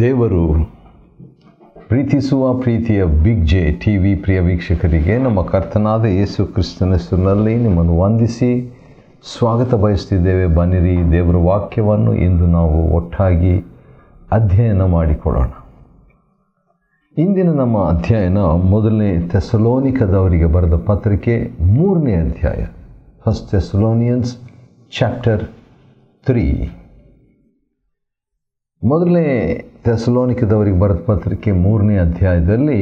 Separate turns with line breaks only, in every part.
ದೇವರು ಪ್ರೀತಿಸುವ ಪ್ರೀತಿಯ ಬಿಗ್ ಜೆ ಟಿ ವಿ ಪ್ರಿಯ ವೀಕ್ಷಕರಿಗೆ ನಮ್ಮ ಕರ್ತನಾದ ಯೇಸು ಕ್ರಿಸ್ತನ ಹೆಸರಿನಲ್ಲಿ ನಿಮ್ಮನ್ನು ವಂದಿಸಿ ಸ್ವಾಗತ ಬಯಸ್ತಿದ್ದೇವೆ. ಬನ್ನಿರಿ, ದೇವರ ವಾಕ್ಯವನ್ನು ಇಂದು ನಾವು ಒಟ್ಟಾಗಿ ಅಧ್ಯಯನ ಮಾಡಿಕೊಳ್ಳೋಣ. ಇಂದಿನ ನಮ್ಮ ಅಧ್ಯಯನ ಮೊದಲನೇ ಥೆಸಲೋನಿಕದವರಿಗೆ ಬರೆದ ಪತ್ರಿಕೆ 3ನೇ ಅಧ್ಯಾಯ, ಫಸ್ಟ್ ಥೆಸಲೋನಿಯನ್ಸ್ ಚಾಪ್ಟರ್ 3. ಮೊದಲನೇ ಥೆಸಲೋನಿಕದವರಿಗೆ ಬರೆದ ಪತ್ರಿಕೆ 3ನೇ ಅಧ್ಯಾಯದಲ್ಲಿ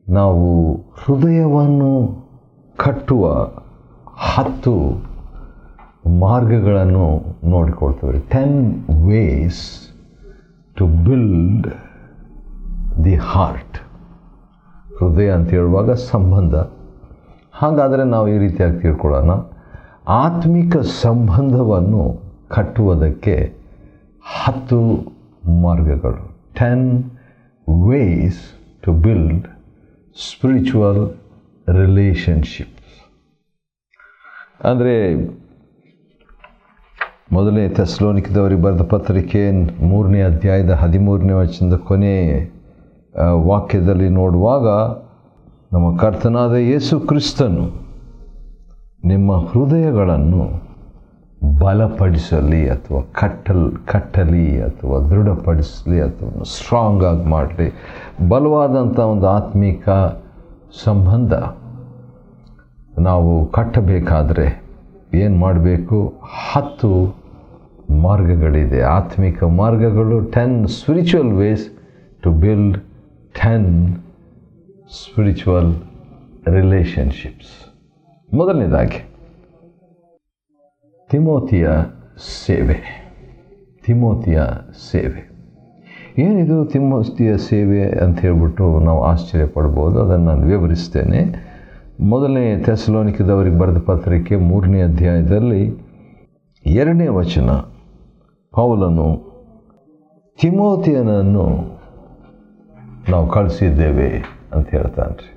ನಾವು ಹೃದಯವನ್ನು ಕಟ್ಟುವ 10 ಮಾರ್ಗಗಳನ್ನು ನೋಡಿಕೊಳ್ತೇವೆ. 10 ways to build the heart. ಹೃದಯ ಅಂತ ಹೇಳುವಾಗ ಸಂಬಂಧ. ಹಾಗಾದರೆ ನಾವು ಈ ರೀತಿಯಾಗಿ ತಿಳ್ಕೊಳ್ಳೋಣ. ಆತ್ಮಿಕ ಸಂಬಂಧವನ್ನು ಕಟ್ಟುವುದಕ್ಕೆ 10 ಮಾರ್ಗಗಳು. 10 ways to build spiritual relationships. ಅಂದರೆ ಮೊದಲನೇ ಥೆಸಲೋನಿಕದವರಿಗೆ ಬರೆದ ಪತ್ರಿಕೆ 3ನೇ ಅಧ್ಯಾಯದ 13ನೇ ವಚನದ ಕೊನೆ ವಾಕ್ಯದಲ್ಲಿ ನೋಡುವಾಗ, ನಮ್ಮ ಕರ್ತನಾದ ಯೇಸು ಕ್ರಿಸ್ತನು ನಿಮ್ಮ ಹೃದಯಗಳನ್ನು ಬಲಪಡಿಸಲಿ ಅಥವಾ ಕಟ್ಟಲಿ ಅಥವಾ ದೃಢಪಡಿಸಲಿ ಅಥವಾ ಸ್ಟ್ರಾಂಗ್ ಆಗಿ ಮಾಡಲಿ. ಬಲವಾದಂಥ ಒಂದು ಆತ್ಮಿಕ ಸಂಬಂಧ ನಾವು ಕಟ್ಟಬೇಕಾದರೆ ಏನು ಮಾಡಬೇಕು? 10 ಮಾರ್ಗಗಳಿದೆ, ಆತ್ಮಿಕ ಮಾರ್ಗಗಳು. 10 spiritual ways to build 10 spiritual relationships. ಮೊದಲನೇದಾಗಿ ತಿಮೋತಿಯ ಸೇವೆ. ಏನಿದು ತಿಮೋತಿಯ ಸೇವೆ ಅಂತ ಹೇಳ್ಬಿಟ್ಟು ನಾವು ಆಶ್ಚರ್ಯ ಪಡ್ಬೋದು. ಅದನ್ನು ನಾನು ವಿವರಿಸ್ತೇನೆ. ಮೊದಲನೇ ಥೆಸಲೋನಿಕದವರಿಗೆ ಬರೆದ ಪತ್ರಿಕೆ 3ನೇ ಅಧ್ಯಾಯದಲ್ಲಿ 2ನೇ ವಚನ, ಪೌಲನು ತಿಮೋತಿಯನನ್ನು ನಾವು ಕಳಿಸಿದ್ದೇವೆ ಅಂತ ಹೇಳ್ತಾನೆ.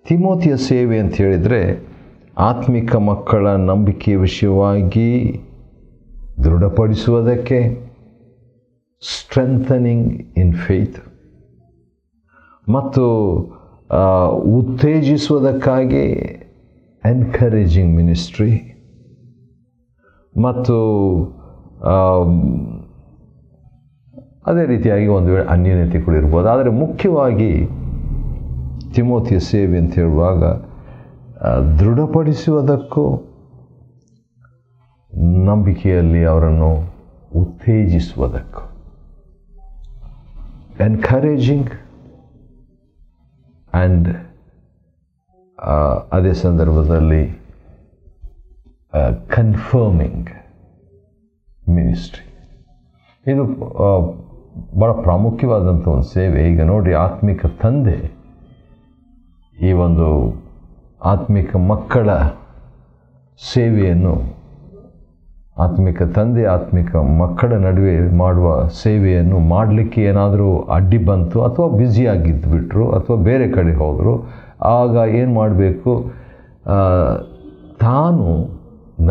ತಿಮೋತಿಯ ಸೇವೆ ಅಂತ ಹೇಳಿದರೆ ಆತ್ಮಿಕ ಮಕ್ಕಳ ನಂಬಿಕೆಯ ವಿಷಯವಾಗಿ ದೃಢಪಡಿಸುವುದಕ್ಕೆ, ಸ್ಟ್ರೆಂಥನಿಂಗ್ ಇನ್ ಫೇತ್, ಮತ್ತು ಉತ್ತೇಜಿಸುವುದಕ್ಕಾಗಿ ಎನ್ಕರೇಜಿಂಗ್ ಮಿನಿಸ್ಟ್ರಿ, ಮತ್ತು ಅದೇ ರೀತಿಯಾಗಿ ಒಂದು ವೇಳೆ ಅನ್ಯೋನ್ಯತೆಗಳು ಇರ್ಬೋದು. ಆದರೆ ಮುಖ್ಯವಾಗಿ ತಿಮೋತಿಯ ಸೇವೆ ಅಂತ ಹೇಳುವಾಗ ದೃಢಪಡಿಸುವುದಕ್ಕೂ, ನಂಬಿಕೆಯಲ್ಲಿ ಅವರನ್ನು ಉತ್ತೇಜಿಸುವುದಕ್ಕೂ, ಎನ್ಕರೇಜಿಂಗ್ ಆ್ಯಂಡ್ ಅದೇ ಸಂದರ್ಭದಲ್ಲಿ ಕನ್ಫರ್ಮಿಂಗ್ ಮಿನಿಸ್ಟ್ರಿ. ಇದು ಭಾಳ ಪ್ರಾಮುಖ್ಯವಾದಂಥ ಒಂದು ಸೇವೆ. ಈಗ ನೋಡಿ, ಆತ್ಮಿಕ ತಂದೆ ಈ ಒಂದು ಆತ್ಮಿಕ ಮಕ್ಕಳ ಸೇವೆಯನ್ನು, ಆತ್ಮಿಕ ತಂದೆ ಆತ್ಮಿಕ ಮಕ್ಕಳ ನಡುವೆ ಮಾಡುವ ಸೇವೆಯನ್ನು ಮಾಡಲಿಕ್ಕೆ ಏನಾದರೂ ಅಡ್ಡಿ ಬಂತು ಅಥವಾ ಬ್ಯುಸಿಯಾಗಿದ್ದುಬಿಟ್ರು ಅಥವಾ ಬೇರೆ ಕಡೆ ಹೋದರು, ಆಗ ಏನು ಮಾಡಬೇಕು? ತಾನು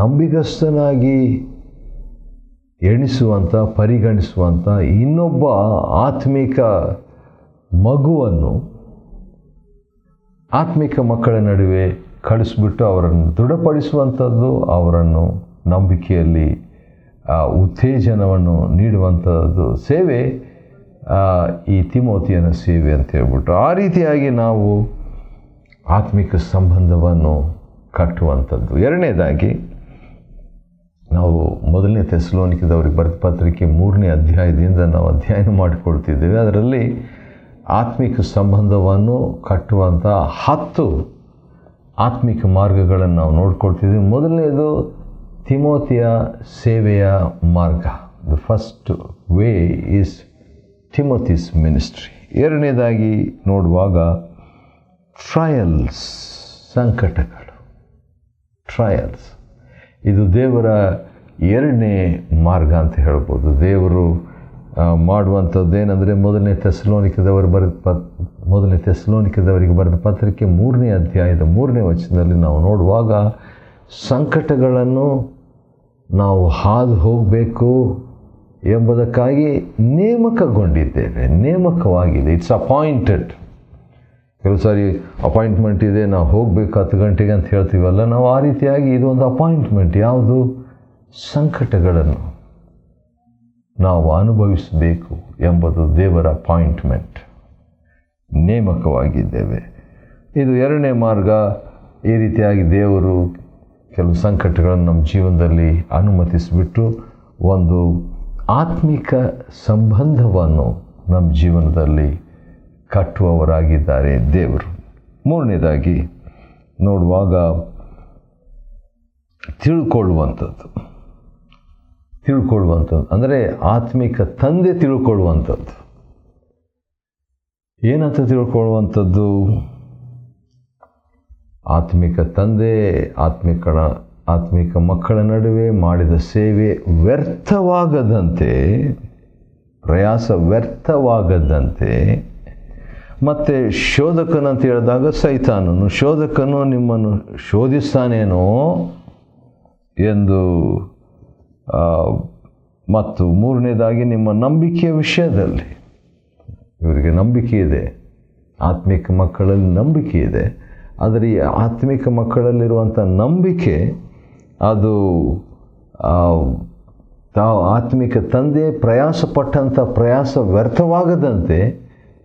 ನಂಬಿಗಸ್ತನಾಗಿ ಎಣಿಸುವಂಥ, ಪರಿಗಣಿಸುವಂಥ ಇನ್ನೊಬ್ಬ ಆತ್ಮಿಕ ಮಗುವನ್ನು ಆತ್ಮಿಕ ಮಕ್ಕಳ ನಡುವೆ ಕಳಿಸ್ಬಿಟ್ಟು ಅವರನ್ನು ದೃಢಪಡಿಸುವಂಥದ್ದು, ಅವರನ್ನು ನಂಬಿಕೆಯಲ್ಲಿ ಉತ್ತೇಜನವನ್ನು ನೀಡುವಂಥದ್ದು ಸೇವೆ ಈ ತಿಮೋತಿಯನ ಸೇವೆ ಅಂತ ಹೇಳ್ಬಿಟ್ಟು. ಆ ರೀತಿಯಾಗಿ ನಾವು ಆತ್ಮಿಕ ಸಂಬಂಧವನ್ನು ಕಟ್ಟುವಂಥದ್ದು. ಎರಡನೇದಾಗಿ ನಾವು ಮೊದಲನೇ ಥೆಸಲೋನಿಕದವರಿಗೆ ಬರೆದ ಪತ್ರಿಕೆ 3ನೇ ಅಧ್ಯಾಯದಿಂದ ನಾವು ಅಧ್ಯಯನ ಮಾಡಿಕೊಳ್ತಿದ್ದೇವೆ. ಅದರಲ್ಲಿ ಆತ್ಮಿಕ ಸಂಬಂಧವನ್ನು ಕಟ್ಟುವಂಥ 10 ಆತ್ಮಿಕ ಮಾರ್ಗಗಳನ್ನು ನಾವು ನೋಡ್ಕೊಳ್ತಿದ್ದೀವಿ. ಮೊದಲನೇದು ತಿಮೋತಿಯ ಸೇವೆಯ ಮಾರ್ಗ. The first way is Timothy's ministry. ಎರಡನೇದಾಗಿ ನೋಡುವಾಗ ಟ್ರಯಲ್ಸ್, ಸಂಕಟಗಳು, ಟ್ರಯಲ್ಸ್. ಇದು ದೇವರ 2ನೇ ಮಾರ್ಗ ಅಂತ ಹೇಳ್ಬೋದು. ದೇವರು ಮಾಡುವಂಥದ್ದೇನೆಂದರೆ, ಮೊದಲನೇ ಥೆಸಲೋನಿಕದವರಿಗೆ ಬರೆದ ಪತ್ರಿಕೆ 3ನೇ ಅಧ್ಯಾಯದ 3ನೇ ವಚನದಲ್ಲಿ ನಾವು ನೋಡುವಾಗ, ಸಂಕಟಗಳನ್ನು ನಾವು ಹಾದು ಹೋಗಬೇಕು ಎಂಬುದಕ್ಕಾಗಿ ನೇಮಕಗೊಂಡಿದ್ದೇವೆ. ನೇಮಕವಾಗಿದೆ. It's appointed. ಕೆಲವು ಸಾರಿ ಅಪಾಯಿಂಟ್ಮೆಂಟ್ ಇದೆ, ನಾವು ಹೋಗಬೇಕು 10 ಗಂಟೆಗೆ ಅಂತ ಹೇಳ್ತೀವಲ್ಲ, ನಾವು ಆ ರೀತಿಯಾಗಿ ಇದು ಒಂದು ಅಪಾಯಿಂಟ್ಮೆಂಟ್. ಯಾವುದು? ಸಂಕಟಗಳನ್ನು ನಾವು ಅನುಭವಿಸಬೇಕು ಎಂಬುದು ದೇವರ ಅಪಾಯಿಂಟ್ಮೆಂಟ್. ನೇಮಕವಾಗಿದ್ದೇವೆ. ಇದು ಎರಡನೇ ಮಾರ್ಗ. ಈ ರೀತಿಯಾಗಿ ದೇವರು ಕೆಲವು ಸಂಕಟಗಳನ್ನು ನಮ್ಮ ಜೀವನದಲ್ಲಿ ಅನುಮತಿಸಿಬಿಟ್ಟು ಒಂದು ಆತ್ಮಿಕ ಸಂಬಂಧವನ್ನು ನಮ್ಮ ಜೀವನದಲ್ಲಿ ಕಟ್ಟುವವರಾಗಿದ್ದಾರೆ ದೇವರು. ಮೂರನೇದಾಗಿ ನೋಡುವಾಗ ತಿಳ್ಕೊಳ್ಳುವಂಥದ್ದು ಅಂದರೆ ಆತ್ಮಿಕ ತಂದೆ ತಿಳ್ಕೊಳ್ಳುವಂಥದ್ದು. ಏನಂತ ತಿಳ್ಕೊಳ್ಳುವಂಥದ್ದು? ಆತ್ಮಿಕ ತಂದೆ ಆತ್ಮಿಕ ಮಕ್ಕಳ ನಡುವೆ ಮಾಡಿದ ಸೇವೆ ವ್ಯರ್ಥವಾಗದಂತೆ, ಪ್ರಯಾಸ ವ್ಯರ್ಥವಾಗದಂತೆ. ಮತ್ತು ಶೋಧಕನಂತ ಹೇಳಿದಾಗ ಶೋಧಕನು ನಿಮ್ಮನ್ನು ಶೋಧಿಸ್ತಾನೇನೋ ಎಂದು, ಮತ್ತು ಮೂರನೇದಾಗಿ ನಿಮ್ಮ ನಂಬಿಕೆಯ ವಿಷಯದಲ್ಲಿ ಇವರಿಗೆ ನಂಬಿಕೆ ಇದೆ. ಆತ್ಮಿಕ ಮಕ್ಕಳಲ್ಲಿ ನಂಬಿಕೆ ಇದೆ. ಆದರೆ ಈ ಆತ್ಮಿಕ ಮಕ್ಕಳಲ್ಲಿರುವಂಥ ನಂಬಿಕೆ ಅದು ಆತ್ಮಿಕ ತಂದೆ ಪ್ರಯಾಸಪಟ್ಟಂಥ ಪ್ರಯಾಸ ವ್ಯರ್ಥವಾಗದಂತೆ,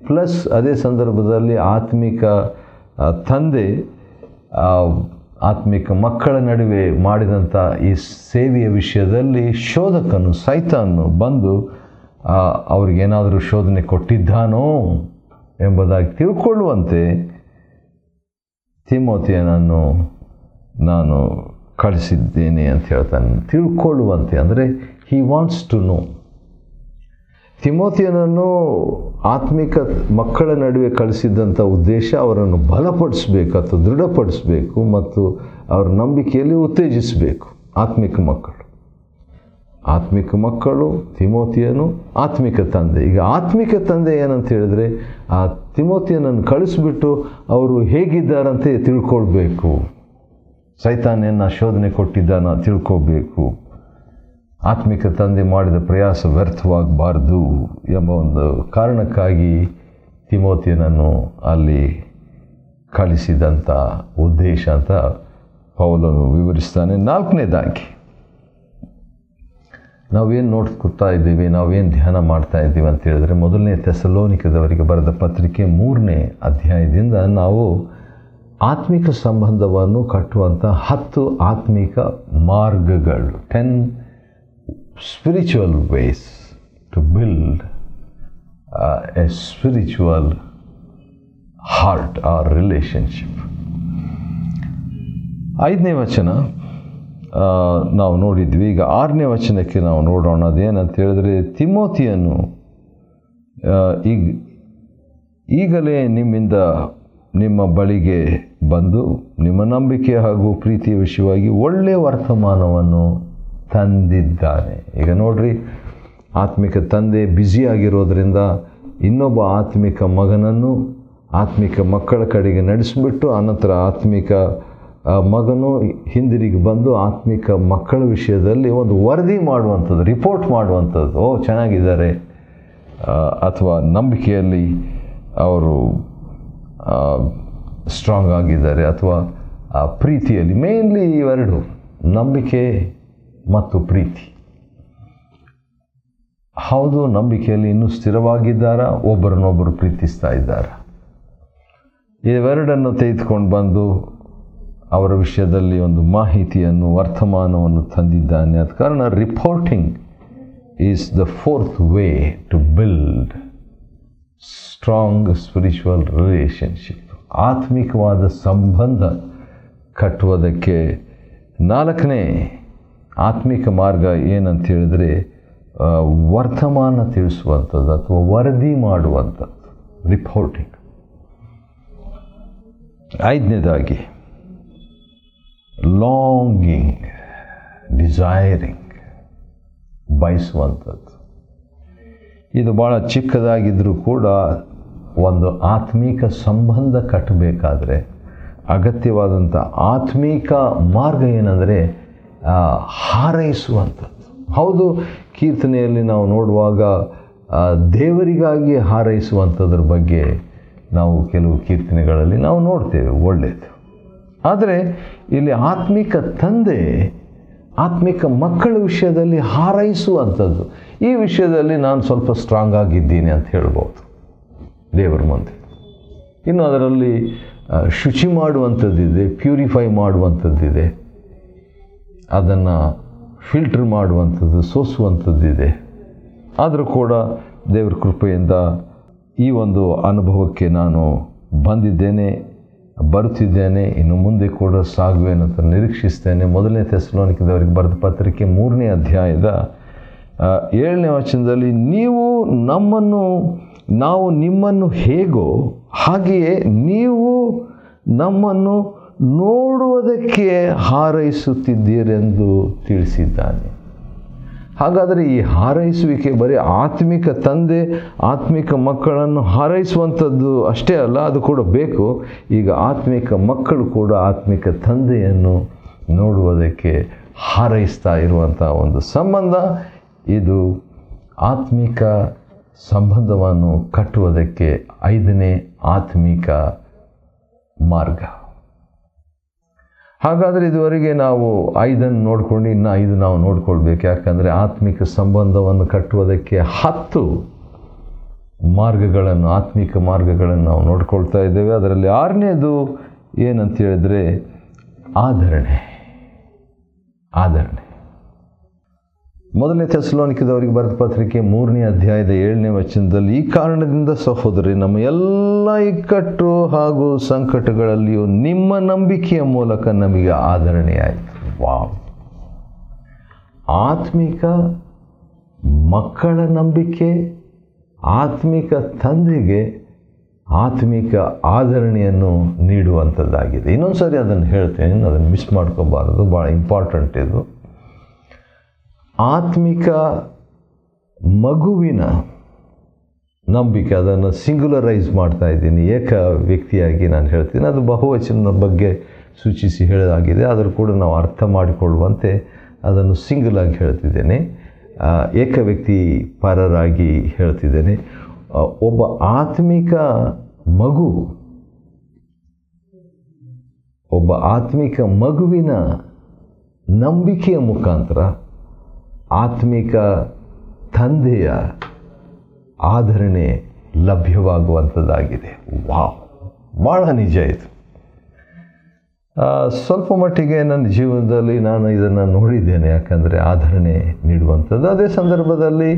ಪ್ಲಸ್ ಅದೇ ಸಂದರ್ಭದಲ್ಲಿ ಆತ್ಮಿಕ ತಂದೆ ಆತ್ಮಿಕ ಮಕ್ಕಳ ನಡುವೆ ಮಾಡಿದಂಥ ಈ ಸೇವೆಯ ವಿಷಯದಲ್ಲಿ ಶೋಧಕನು ಸೈತಾನನು ಬಂದು ಅವ್ರಿಗೇನಾದರೂ ಶೋಧನೆ ಕೊಟ್ಟಿದ್ದಾನೋ ಎಂಬುದಾಗಿ ತಿಳ್ಕೊಳ್ಳುವಂತೆ ತಿಮೋಥೆಯನನ್ನು ನಾನು ಕಳಿಸಿದ್ದೇನೆ ಅಂತ ಹೇಳ್ತಾನೆ. ತಿಳ್ಕೊಳ್ಳುವಂತೆ ಅಂದರೆ ಹಿ ವಾಂಟ್ಸ್ ಟು ನೋ. ತಿಮೋಥೆಯನನ್ನು ಆತ್ಮಿಕ ಮಕ್ಕಳ ನಡುವೆ ಕಳಿಸಿದ್ದಂಥ ಉದ್ದೇಶ ಅವರನ್ನು ಬಲಪಡಿಸಬೇಕು ಅಥವಾ ದೃಢಪಡಿಸಬೇಕು ಮತ್ತು ಅವರ ನಂಬಿಕೆಯಲ್ಲಿ ಉತ್ತೇಜಿಸಬೇಕು. ಆತ್ಮಿಕ ಮಕ್ಕಳು ತಿಮೋಥೆಯನು ಆತ್ಮಿಕ ತಂದೆ. ಈಗ ಆತ್ಮಿಕ ತಂದೆ ಏನಂತ ಹೇಳಿದ್ರೆ ಆ ತಿಮೋಥೆಯನನ್ನು ಕಳಿಸ್ಬಿಟ್ಟು ಅವರು ಹೇಗಿದ್ದಾರಂತೆ ತಿಳ್ಕೊಳ್ಬೇಕು, ಸೈತಾನನ ಶೋಧನೆ ಕೊಟ್ಟಿದ್ದಾನ ತಿಳ್ಕೊಳ್ಬೇಕು, ಆತ್ಮಿಕ ತಂದೆ ಮಾಡಿದ ಪ್ರಯಾಸ ವ್ಯರ್ಥವಾಗಬಾರ್ದು ಎಂಬ ಒಂದು ಕಾರಣಕ್ಕಾಗಿ ತಿಮೋಥೆಯನನ್ನು ಅಲ್ಲಿ ಕಳಿಸಿದಂಥ ಉದ್ದೇಶ ಅಂತ ಪೌಲನು ವಿವರಿಸ್ತಾನೆ. ನಾಲ್ಕನೇದಾಗಿ ನಾವೇನು ನೋಡ್ಕೊತಾ ಇದ್ದೀವಿ, ನಾವೇನು ಧ್ಯಾನ ಮಾಡ್ತಾ ಇದ್ದೀವಿ ಅಂತ ಹೇಳಿದ್ರೆ, ಮೊದಲನೇ ಥೆಸಲೋನಿಕದವರಿಗೆ ಬರೆದ ಪತ್ರಿಕೆ 3ನೇ ಅಧ್ಯಾಯದಿಂದ ನಾವು ಆತ್ಮಿಕ ಸಂಬಂಧವನ್ನು ಕಟ್ಟುವಂಥ 10 ಆತ್ಮಿಕ ಮಾರ್ಗಗಳು, 10 spiritual ways to build a spiritual heart or relationship. 5ನೇ ವಚನ ನಾವು ನೋಡಿದ್ವಿ. ಈಗ 6ನೇ ವಚನಕ್ಕೆ ನಾವು ನೋಡೋಣ. ಅದೇನಂತ ಹೇಳಿದ್ರೆ, ತಿಮೋಥೆಯನು ಈಗಲೇ ನಿಮ್ಮ ಬಳಿಗೆ ಬಂದು ನಿಮ್ಮ ನಂಬಿಕೆ ಹಾಗೂ ಪ್ರೀತಿಯ ವಿಷಯವಾಗಿ ಒಳ್ಳೆಯ ವರ್ತಮಾನವನ್ನು ತಂದಿದ್ದಾನೆ. ಈಗ ನೋಡ್ರಿ, ಆತ್ಮಿಕ ತಂದೆ ಬ್ಯುಸಿಯಾಗಿರೋದ್ರಿಂದ ಇನ್ನೊಬ್ಬ ಆತ್ಮಿಕ ಮಗನನ್ನು ಆತ್ಮಿಕ ಮಕ್ಕಳ ಕಡೆಗೆ ನಡೆಸಿಬಿಟ್ಟು ಅನಂತರ ಆತ್ಮಿಕ ಮಗನು ಹಿಂದಿರುಗಿ ಬಂದು ಆತ್ಮಿಕ ಮಕ್ಕಳ ವಿಷಯದಲ್ಲಿ ಒಂದು ವರದಿ ಮಾಡುವಂಥದ್ದು, ರಿಪೋರ್ಟ್ ಮಾಡುವಂಥದ್ದು. ಚೆನ್ನಾಗಿದ್ದಾರೆ, ಅಥವಾ ನಂಬಿಕೆಯಲ್ಲಿ ಅವರು ಸ್ಟ್ರಾಂಗ್ ಆಗಿದ್ದಾರೆ, ಅಥವಾ ಪ್ರೀತಿಯಲ್ಲಿ. ಮೇನ್ಲಿ ಇವೆರಡು, ನಂಬಿಕೆ ಮತ್ತು ಪ್ರೀತಿ. ಹೌದು, ನಂಬಿಕೆಯಲ್ಲಿ ಇನ್ನೂ ಸ್ಥಿರವಾಗಿದ್ದಾರಾ, ಒಬ್ಬರನ್ನೊಬ್ಬರು ಪ್ರೀತಿಸ್ತಾ ಇದ್ದಾರಾ? ಇವೆರಡನ್ನು ತೆಗೆದುಕೊಂಡು ಬಂದು ಅವರ ವಿಷಯದಲ್ಲಿ ಒಂದು ಮಾಹಿತಿಯನ್ನು, ವರ್ತಮಾನವನ್ನು ತಂದಿದ್ದಾನೆ. ಅದ ಕಾರಣ reporting is the 4th way to build strong spiritual relationship. ಆತ್ಮಿಕವಾದ ಸಂಬಂಧ ಕಟ್ಟುವುದಕ್ಕೆ 4ನೇ ಆತ್ಮಿಕ ಮಾರ್ಗ ಏನಂತ ಹೇಳಿದ್ರೆ, ವರ್ತಮಾನ ತಿಳಿಸುವಂಥದ್ದು ಅಥವಾ ವರದಿ ಮಾಡುವಂಥದ್ದು, ರಿಪೋರ್ಟಿಂಗ್. 5ನೇದಾಗಿ ಲಾಂಗಿಂಗ್, ಡಿಸೈರಿಂಗ್, ಬಯಸುವಂಥದ್ದು. ಇದು ಭಾಳ ಚಿಕ್ಕದಾಗಿದ್ದರೂ ಕೂಡ ಒಂದು ಆತ್ಮೀಕ ಸಂಬಂಧ ಕಟ್ಟಬೇಕಾದ್ರೆ ಅಗತ್ಯವಾದಂಥ ಆತ್ಮೀಕ ಮಾರ್ಗ ಏನಂದರೆ ಹಾರೈಸುವಂಥದ್ದು. ಹೌದು, ಕೀರ್ತನೆಯಲ್ಲಿ ನಾವು ನೋಡುವಾಗ ದೇವರಿಗಾಗಿ ಹಾರೈಸುವಂಥದ್ರ ಬಗ್ಗೆ ನಾವು ಕೆಲವು ಕೀರ್ತನೆಗಳಲ್ಲಿ ನಾವು ನೋಡ್ತೇವೆ, ಒಳ್ಳೆಯದು. ಆದರೆ ಇಲ್ಲಿ ಆತ್ಮಿಕ ತಂದೆ ಆತ್ಮಿಕ ಮಕ್ಕಳ ವಿಷಯದಲ್ಲಿ ಹಾರೈಸುವಂಥದ್ದು, ಈ ವಿಷಯದಲ್ಲಿ ನಾನು ಸ್ವಲ್ಪ ಸ್ಟ್ರಾಂಗ್ ಆಗಿದ್ದೀನಿ ಅಂತ ಹೇಳ್ಬೋದು ದೇವರ ಮುಂದೆ. ಇನ್ನು ಅದರಲ್ಲಿ ಶುಚಿ ಮಾಡುವಂಥದ್ದಿದೆ, ಪ್ಯೂರಿಫೈ ಮಾಡುವಂಥದ್ದಿದೆ, ಅದನ್ನು ಫಿಲ್ಟರ್ ಮಾಡುವಂಥದ್ದು, ಸೋಸುವಂಥದ್ದಿದೆ. ಆದರೂ ಕೂಡ ದೇವರ ಕೃಪೆಯಿಂದ ಈ ಒಂದು ಅನುಭವಕ್ಕೆ ನಾನು ಬಂದಿದ್ದೇನೆ, ಬರುತ್ತಿದ್ದೇನೆ, ಇನ್ನು ಮುಂದೆ ಕೂಡ ಸಾಗುವೇನೆ ಅಂತ ನಿರೀಕ್ಷಿಸ್ತೇನೆ. 1ನೇ ಥೆಸಲೋನಿಕದವರಿಗೆ ಬರೆದ ಪತ್ರಿಕೆ 3ನೇ ಅಧ್ಯಾಯದ 7ನೇ ವಚನದಲ್ಲಿ, ನಾವು ನಿಮ್ಮನ್ನು ಹೇಗೋ ಹಾಗೆಯೇ ನೀವು ನಮ್ಮನ್ನು ನೋಡುವುದಕ್ಕೆ ಹಾರೈಸುತ್ತಿದ್ದೀರೆಂದು ತಿಳಿಸಿದ್ದಾನೆ. ಹಾಗಾದರೆ ಈ ಹಾರೈಸುವಿಕೆ ಬರೀ ಆತ್ಮಿಕ ತಂದೆ ಆತ್ಮಿಕ ಮಕ್ಕಳನ್ನು ಹಾರೈಸುವಂಥದ್ದು ಅಷ್ಟೇ ಅಲ್ಲ, ಅದು ಕೂಡ ಬೇಕು. ಈಗ ಆತ್ಮಿಕ ಮಕ್ಕಳು ಕೂಡ ಆತ್ಮಿಕ ತಂದೆಯನ್ನು ನೋಡುವುದಕ್ಕೆ ಹಾರೈಸ್ತಾ ಇರುವಂಥ ಒಂದು ಸಂಬಂಧ. ಇದು ಆತ್ಮಿಕ ಸಂಬಂಧವನ್ನು ಕಟ್ಟುವುದಕ್ಕೆ 5ನೇ ಆತ್ಮಿಕ ಮಾರ್ಗ. ಹಾಗಾದರೆ ಇದುವರೆಗೆ ನಾವು 5 ನೋಡ್ಕೊಂಡು ಇನ್ನು 5 ನಾವು ನೋಡ್ಕೊಳ್ಬೇಕು. ಯಾಕಂದರೆ ಆತ್ಮಿಕ ಸಂಬಂಧವನ್ನು ಕಟ್ಟುವುದಕ್ಕೆ 10 ಮಾರ್ಗಗಳನ್ನು, ಆತ್ಮಿಕ ಮಾರ್ಗಗಳನ್ನು ನಾವು ನೋಡ್ಕೊಳ್ತಾ ಇದ್ದೇವೆ. ಅದರಲ್ಲಿ 6ನೇದು ಏನಂತ ಹೇಳಿದ್ರೆ ಆಧರಣೆ. 1ನೇ ಥೆಸಲೋನಿಕದವರಿಗೆ ಬರೆದ ಪತ್ರಿಕೆ 3ನೇ ಅಧ್ಯಾಯದ 7ನೇ ವಚನದಲ್ಲಿ, ಈ ಕಾರಣದಿಂದ ಸಹೋದರಿ, ನಮ್ಮ ಎಲ್ಲ ಇಕ್ಕಟ್ಟು ಹಾಗೂ ಸಂಕಟಗಳಲ್ಲಿಯೂ ನಿಮ್ಮ ನಂಬಿಕೆಯ ಮೂಲಕ ನಮಗೆ ಆಧರಣೆಯಾಯಿತು. ವಾವ್! ಆತ್ಮಿಕ ಮಕ್ಕಳ ನಂಬಿಕೆ ಆತ್ಮಿಕ ತಂದೆಗೆ ಆತ್ಮಿಕ ಆಧರಣೆಯನ್ನು ನೀಡುವಂಥದ್ದಾಗಿದೆ. ಇನ್ನೊಂದು ಸಾರಿ ಅದನ್ನು ಹೇಳ್ತೇನೆ, ಅದನ್ನು ಮಿಸ್ ಮಾಡ್ಕೋಬಾರದು, ಭಾಳ ಇಂಪಾರ್ಟೆಂಟ್ ಇದು. ಆತ್ಮಿಕ ಮಗುವಿನ ನಂಬಿಕೆ, ಅದನ್ನು ಸಿಂಗ್ಯುಲರೈಸ್ ಮಾಡ್ತಾ ಇದ್ದೀನಿ, ಏಕ ವ್ಯಕ್ತಿಯಾಗಿ ನಾನು ಹೇಳ್ತೀನಿ. ಅದು ಬಹುವಚನದ ಬಗ್ಗೆ ಸೂಚಿಸಿ ಹೇಳಲಾಗಿದೆ, ಆದರೂ ಕೂಡ ನಾವು ಅರ್ಥ ಮಾಡಿಕೊಳ್ಳುವಂತೆ ಅದನ್ನು ಸಿಂಗಲ್ ಆಗಿ ಹೇಳ್ತಿದ್ದೇನೆ, ಏಕ ವ್ಯಕ್ತಿ ಪರರಾಗಿ ಹೇಳ್ತಿದ್ದೇನೆ. ಒಬ್ಬ ಆತ್ಮಿಕ ಮಗುವಿನ ನಂಬಿಕೆಯ ಮುಖಾಂತರ ಆತ್ಮಿಕ ತಂದೆಯ ಆಧರಣೆ ಲಭ್ಯವಾಗುವಂಥದ್ದಾಗಿದೆ. ವಾವ್! ಭಾಳ ನಿಜ ಇದು. ಸ್ವಲ್ಪ ಮಟ್ಟಿಗೆ ನನ್ನ ಜೀವನದಲ್ಲಿ ನಾನು ಇದನ್ನು ನೋಡಿದ್ದೇನೆ. ಯಾಕಂದರೆ ಆಧರಣೆ ನೀಡುವಂಥದ್ದು, ಅದೇ ಸಂದರ್ಭದಲ್ಲಿ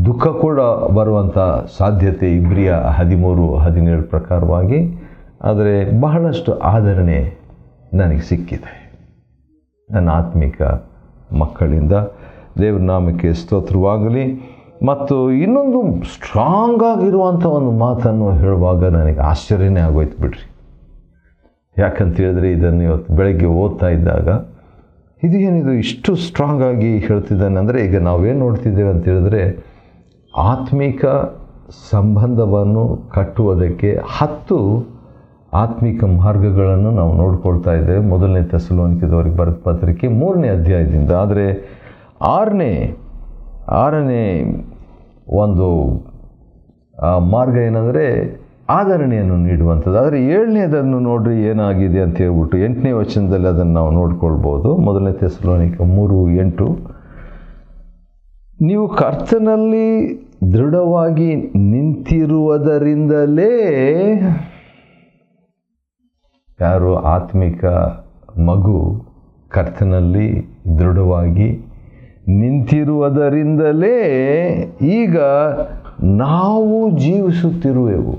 ದುಃಖ ಕೂಡ ಬರುವಂಥ ಸಾಧ್ಯತೆ ಇಬ್ರಿಯ 13:17 ಪ್ರಕಾರವಾಗಿ. ಆದರೆ ಬಹಳಷ್ಟು ಆಧರಣೆ ನನಗೆ ಸಿಕ್ಕಿದೆ ನನ್ನ ಆತ್ಮಿಕ ಮಕ್ಕಳಿಂದ. ದೇವ್ರ ನಾಮಕ್ಕೆ ಸ್ತೋತ್ರವಾಗಲಿ. ಮತ್ತು ಇನ್ನೊಂದು ಸ್ಟ್ರಾಂಗ್ ಆಗಿರುವಂಥ ಒಂದು ಮಾತನ್ನು ಹೇಳುವಾಗ ನನಗೆ ಆಶ್ಚರ್ಯನೇ ಆಗೋಯ್ತು ಬಿಡ್ರಿ. ಯಾಕಂತ ಹೇಳಿದ್ರೆ ಇದನ್ನು ಇವತ್ತು ಬೆಳಗ್ಗೆ ಓದ್ತಾ ಇದ್ದಾಗ ಇದೇನಿದು ಇಷ್ಟು ಸ್ಟ್ರಾಂಗ್ ಆಗಿ ಹೇಳ್ತಿದ್ದಾನೆ ಅಂದರೆ, ಈಗ ನಾವೇನು ನೋಡ್ತಿದ್ದೇವೆ ಅಂತ ಹೇಳಿದ್ರೆ ಆತ್ಮಿಕ ಸಂಬಂಧವನ್ನು ಕಟ್ಟುವುದಕ್ಕೆ 10 ಆತ್ಮಿಕ ಮಾರ್ಗಗಳನ್ನು ನಾವು ನೋಡ್ಕೊಳ್ತಾ ಇದ್ದೇವೆ 1ನೇ ಥೆಸಲೋನಿಕದವರಿಗೆ ಬರೆದ ಪತ್ರಿಕೆ 3ನೇ ಅಧ್ಯಾಯದಿಂದ. ಆದರೆ 6ನೇ ಒಂದು ಮಾರ್ಗ ಏನಂದರೆ ಆಧರಣೆಯನ್ನು ನೀಡುವಂಥದ್ದು. ಆದರೆ 7ನೇದನ್ನು ನೋಡ್ರಿ ಏನಾಗಿದೆ ಅಂತ ಹೇಳ್ಬಿಟ್ಟು 8ನೇ ವಚನದಲ್ಲಿ ಅದನ್ನು ನಾವು ನೋಡ್ಕೊಳ್ಬೋದು. 1ನೇ ಥೆಸಲೋನಿಕ 3:8, ನೀವು ಕರ್ತನಲ್ಲಿ ದೃಢವಾಗಿ ನಿಂತಿರುವುದರಿಂದಲೇ, ಯಾರು ಆತ್ಮಿಕ ಮಗು ಕರ್ತನಲ್ಲಿ ದೃಢವಾಗಿ ನಿಂತಿರುವುದರಿಂದಲೇ ಈಗ ನಾವು ಜೀವಿಸುತ್ತಿರುವೆವು.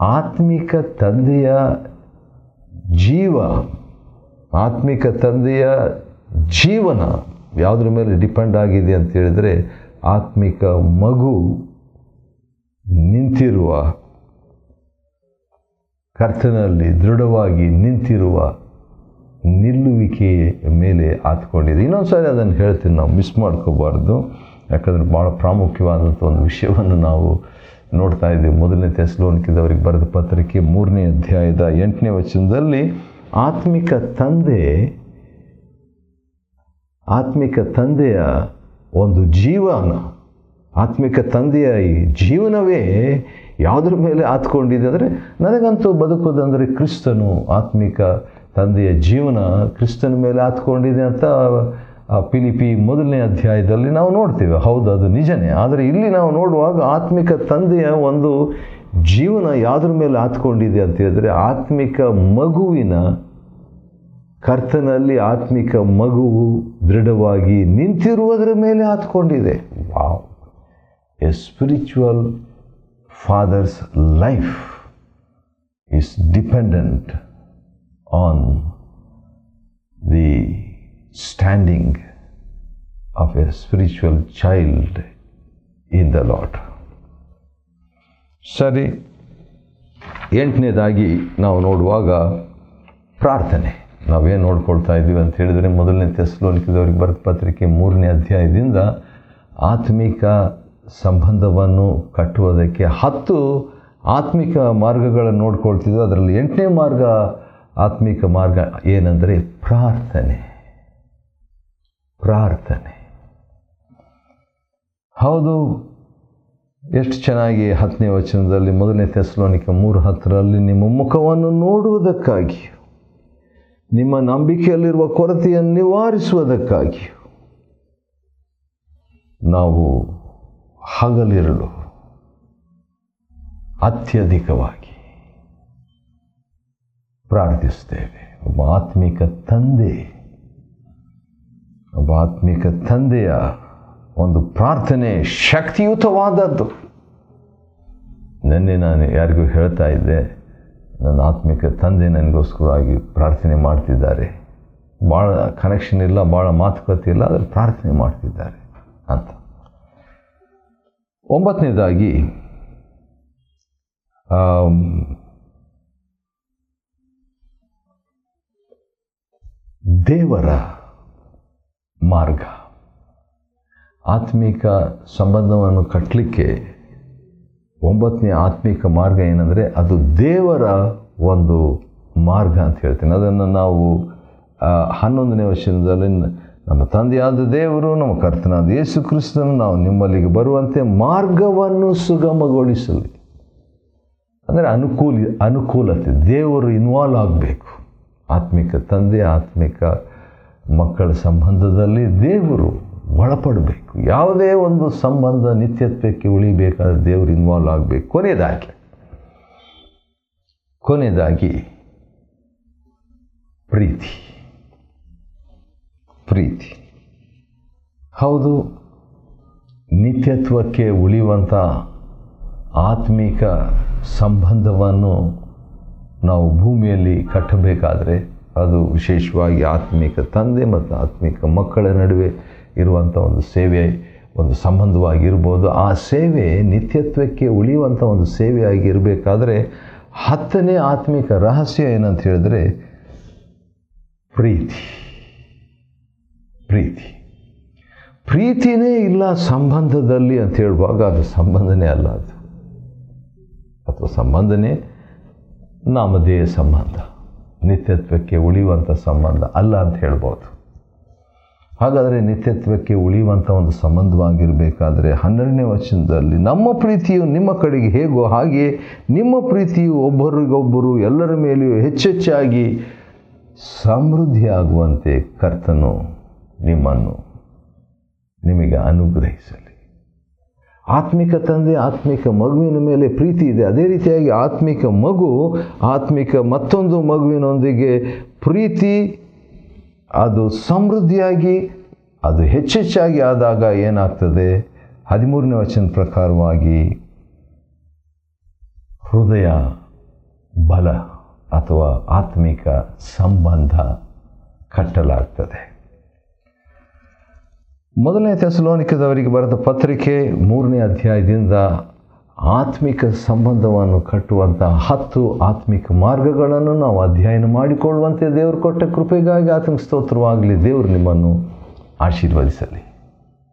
ಆತ್ಮಿಕ ತಂದೆಯ ಆತ್ಮಿಕ ತಂದೆಯ ಜೀವನ ಯಾವುದ್ರ ಮೇಲೆ ಡಿಪೆಂಡ್ ಆಗಿದೆ ಅಂತ ಹೇಳಿದರೆ ಆತ್ಮಿಕ ಮಗು ನಿಂತಿರುವ, ಕರ್ತನಲ್ಲಿ ದೃಢವಾಗಿ ನಿಂತಿರುವ ನಿಲ್ಲುವಿಕೆಯ ಮೇಲೆ ಆತ್ಕೊಂಡಿದೆ. ಇನ್ನೊಂದು ಸಾರಿ ಅದನ್ನು ಹೇಳ್ತೀನಿ, ನಾವು ಮಿಸ್ ಮಾಡ್ಕೋಬಾರ್ದು. ಯಾಕಂದರೆ ಭಾಳ ಪ್ರಾಮುಖ್ಯವಾದಂಥ ಒಂದು ವಿಷಯವನ್ನು ನಾವು ನೋಡ್ತಾ ಇದ್ದೀವಿ. 1ನೇ ಥೆಸಲೋನಿಕದವರಿಗೆ ಬರೆದ ಪತ್ರಿಕೆ 3ನೇ ಅಧ್ಯಾಯದ 8ನೇ ವಚನದಲ್ಲಿ ಆತ್ಮಿಕ ತಂದೆ ಆತ್ಮಿಕ ತಂದೆಯ ಒಂದು ಜೀವನ, ಆತ್ಮಿಕ ತಂದೆಯ ಈ ಜೀವನವೇ ಯಾವುದ್ರ ಮೇಲೆ ಆತ್ಕೊಂಡಿದೆ ಅಂದರೆ, ನನಗಂತೂ ಬದುಕೋದಂದರೆ ಕ್ರಿಸ್ತನು, ಆತ್ಮಿಕ ತಂದೆಯ ಜೀವನ ಕ್ರಿಸ್ತನ ಮೇಲೆ ಆತ್ಕೊಂಡಿದೆ ಅಂತ ಫಿಲಿಪ್ಪಿ 1ನೇ ಅಧ್ಯಾಯದಲ್ಲಿ ನಾವು ನೋಡ್ತೇವೆ. ಹೌದು, ಅದು ನಿಜನೇ. ಆದರೆ ಇಲ್ಲಿ ನಾವು ನೋಡುವಾಗ ಆತ್ಮಿಕ ತಂದೆಯ ಒಂದು ಜೀವನ ಯಾವುದ್ರ ಮೇಲೆ ಆತ್ಕೊಂಡಿದೆ ಅಂತ ಹೇಳಿದ್ರೆ, ಆತ್ಮಿಕ ಮಗುವಿನ, ಕರ್ತನಲ್ಲಿ ಆತ್ಮಿಕ ಮಗುವು ದೃಢವಾಗಿ ನಿಂತಿರುವುದರ ಮೇಲೆ ಆತ್ಕೊಂಡಿದೆ. Wow! A spiritual father's life is dependent on the standing of a spiritual child in the Lord. ಸರಿ, 8ನೇದಾಗಿ ನಾವು ನೋಡುವಾಗ ಪ್ರಾರ್ಥನೆ. ನಾವೇನು ನೋಡ್ಕೊಳ್ತಾ ಇದ್ದೀವಿ ಅಂತ ಹೇಳಿದರೆ, 1ನೇ ಥೆಸಲೋನಿಕದವರಿಗೆ ಬರೆದ ಪತ್ರಿಕೆ 3ನೇ ಅಧ್ಯಾಯದಿಂದ ಆತ್ಮಿಕ ಸಂಬಂಧವನ್ನು ಕಟ್ಟುವುದಕ್ಕೆ 10 ಆತ್ಮಿಕ ಮಾರ್ಗಗಳನ್ನು ನೋಡ್ಕೊಳ್ತಿದ್ವಿ. ಅದರಲ್ಲಿ 8ನೇ ಮಾರ್ಗ, ಆತ್ಮಿಕ ಮಾರ್ಗ ಏನಂದರೆ ಪ್ರಾರ್ಥನೆ. ಪ್ರಾರ್ಥನೆ. ಹೌದು, ಎಷ್ಟು ಚೆನ್ನಾಗಿ 10ನೇ ವಚನದಲ್ಲಿ 1ನೇ ಥೆಸಲೋನಿಕ 3:10 ನಿಮ್ಮ ಮುಖವನ್ನು ನೋಡುವುದಕ್ಕಾಗಿ, ನಿಮ್ಮ ನಂಬಿಕೆಯಲ್ಲಿರುವ ಕೊರತೆಯನ್ನು ನಿವಾರಿಸುವುದಕ್ಕಾಗಿ ನಾವು ಹಗಲಿರುಳು ಅತ್ಯಧಿಕವಾಗಿ ಪ್ರಾರ್ಥಿಸ್ತೇವೆ. ಒಬ್ಬ ಆತ್ಮಿಕ ತಂದೆಯ ಒಂದು ಪ್ರಾರ್ಥನೆ ಶಕ್ತಿಯುತವಾದದ್ದು. ನೆನ್ನೆ ನಾನು ಯಾರಿಗೂ ಹೇಳ್ತಾ ಇದ್ದೆ, ನನ್ನ ಆತ್ಮಿಕ ತಂದೆ ನನಗೋಸ್ಕರವಾಗಿ ಪ್ರಾರ್ಥನೆ ಮಾಡ್ತಿದ್ದಾರೆ. ಭಾಳ ಕನೆಕ್ಷನ್ ಇಲ್ಲ, ಭಾಳ ಮಾತುಕತೆ ಇಲ್ಲ, ಆದರೆ ಪ್ರಾರ್ಥನೆ ಮಾಡ್ತಿದ್ದಾರೆ ಅಂತ. 9ನೇದಾಗಿ ದೇವರ ಮಾರ್ಗ. ಆತ್ಮಿಕ ಸಂಬಂಧವನ್ನು ಕಟ್ಟಲಿಕ್ಕೆ 9ನೇ ಆತ್ಮಿಕ ಮಾರ್ಗ ಏನಂದರೆ, ಅದು ದೇವರ ಒಂದು ಮಾರ್ಗ ಅಂತ ಹೇಳ್ತೀನಿ. ಅದನ್ನು ನಾವು 11ನೇ ವಚನದಲ್ಲಿ, ನಮ್ಮ ತಂದೆಯಾದ ದೇವರು, ನಮ್ಮ ಕರ್ತನಾದ ಯೇಸು ಕ್ರಿಸ್ತನು ನಾವು ನಿಮ್ಮಲ್ಲಿಗೆ ಬರುವಂತೆ ಮಾರ್ಗವನ್ನು ಸುಗಮಗೊಳಿಸಲಿ. ಅಂದರೆ ಅನುಕೂಲತೆ, ದೇವರು ಇನ್ವಾಲ್ವ್ ಆಗಬೇಕು. ಆತ್ಮಿಕ ತಂದೆ, ಆತ್ಮಿಕ ಮಕ್ಕಳ ಸಂಬಂಧದಲ್ಲಿ ದೇವರು ಒಳಪಡಬೇಕು. ಯಾವುದೇ ಒಂದು ಸಂಬಂಧ ನಿತ್ಯತ್ವಕ್ಕೆ ಉಳಿಬೇಕಾದ್ರೆ ದೇವರು ಇನ್ವಾಲ್ವ್ ಆಗಬೇಕು. ಕೊನೆಯದಾಗಿ ಪ್ರೀತಿ. ಹೌದು, ನಿತ್ಯತ್ವಕ್ಕೆ ಉಳಿಯುವಂಥ ಆತ್ಮಿಕ ಸಂಬಂಧವನ್ನು ನಾವು ಭೂಮಿಯಲ್ಲಿ ಕಟ್ಟಬೇಕಾದರೆ, ಅದು ವಿಶೇಷವಾಗಿ ಆತ್ಮಿಕ ತಂದೆ ಮತ್ತು ಆತ್ಮಿಕ ಮಕ್ಕಳ ನಡುವೆ ಇರುವಂಥ ಒಂದು ಸೇವೆ, ಒಂದು ಸಂಬಂಧವಾಗಿರ್ಬೋದು. ಆ ಸೇವೆ ನಿತ್ಯತ್ವಕ್ಕೆ ಉಳಿಯುವಂಥ ಒಂದು ಸೇವೆಯಾಗಿರಬೇಕಾದ್ರೆ 10ನೇ ಆತ್ಮಿಕ ರಹಸ್ಯ ಏನಂತ ಹೇಳಿದ್ರೆ ಪ್ರೀತಿನೇ ಇಲ್ಲ ಸಂಬಂಧದಲ್ಲಿ ಅಂತ ಹೇಳುವಾಗ ಅದು ಸಂಬಂಧನೇ ಅಲ್ಲ, ಅದು ಅಥವಾ ಸಂಬಂಧನೇ ನಾಮಧೇಯ ಸಂಬಂಧ, ನಿತ್ಯತ್ವಕ್ಕೆ ಉಳಿಯುವಂಥ ಸಂಬಂಧ ಅಲ್ಲ ಅಂತ ಹೇಳ್ಬೋದು. ಹಾಗಾದರೆ ನಿತ್ಯತ್ವಕ್ಕೆ ಉಳಿಯುವಂಥ ಒಂದು ಸಂಬಂಧವಾಗಿರಬೇಕಾದ್ರೆ 12ನೇ ವಚನದಲ್ಲಿ, ನಮ್ಮ ಪ್ರೀತಿಯು ನಿಮ್ಮ ಕಡೆಗೆ ಹೇಗೋ ಹಾಗೆಯೇ ನಿಮ್ಮ ಪ್ರೀತಿಯು ಒಬ್ಬರಿಗೊಬ್ಬರು ಎಲ್ಲರ ಮೇಲೆಯೂ ಹೆಚ್ಚೆಚ್ಚಾಗಿ ಸಮೃದ್ಧಿಯಾಗುವಂತೆ ಕರ್ತನು ನಿಮಗೆ ಅನುಗ್ರಹಿಸಲಿ. ಆತ್ಮಿಕ ತಂದೆ ಆತ್ಮಿಕ ಮಗುವಿನ ಮೇಲೆ ಪ್ರೀತಿ ಇದೆ. ಅದೇ ರೀತಿಯಾಗಿ ಆತ್ಮಿಕ ಮಗು ಮತ್ತೊಂದು ಮಗುವಿನೊಂದಿಗೆ ಪ್ರೀತಿ, ಅದು ಸಮೃದ್ಧಿಯಾಗಿ, ಅದು ಹೆಚ್ಚೆಚ್ಚಾಗಿ ಆದಾಗ ಏನಾಗ್ತದೆ? 13ನೇ ವಚನ ಪ್ರಕಾರವಾಗಿ ಹೃದಯ ಬಲ ಅಥವಾ ಆತ್ಮಿಕ ಸಂಬಂಧ ಕಟ್ಟಲಾಗ್ತದೆ. 1ನೇ ಥೆಸಲೋನಿಕದವರಿಗೆ ಬರೆದ ಪತ್ರಿಕೆ 3ನೇ ಅಧ್ಯಾಯದಿಂದ ಆತ್ಮಿಕ ಸಂಬಂಧವನ್ನು ಕಟ್ಟುವಂಥ 10 ಆತ್ಮಿಕ ಮಾರ್ಗಗಳನ್ನು ನಾವು ಅಧ್ಯಯನ ಮಾಡಿಕೊಳ್ಳುವಂತೆ ದೇವರು ಕೊಟ್ಟ ಕೃಪೆಗಾಗಿ ಆತನಿಗೆ ಸ್ತೋತ್ರವಾಗಲಿ. ದೇವರು ನಿಮ್ಮನ್ನು ಆಶೀರ್ವದಿಸಲಿ.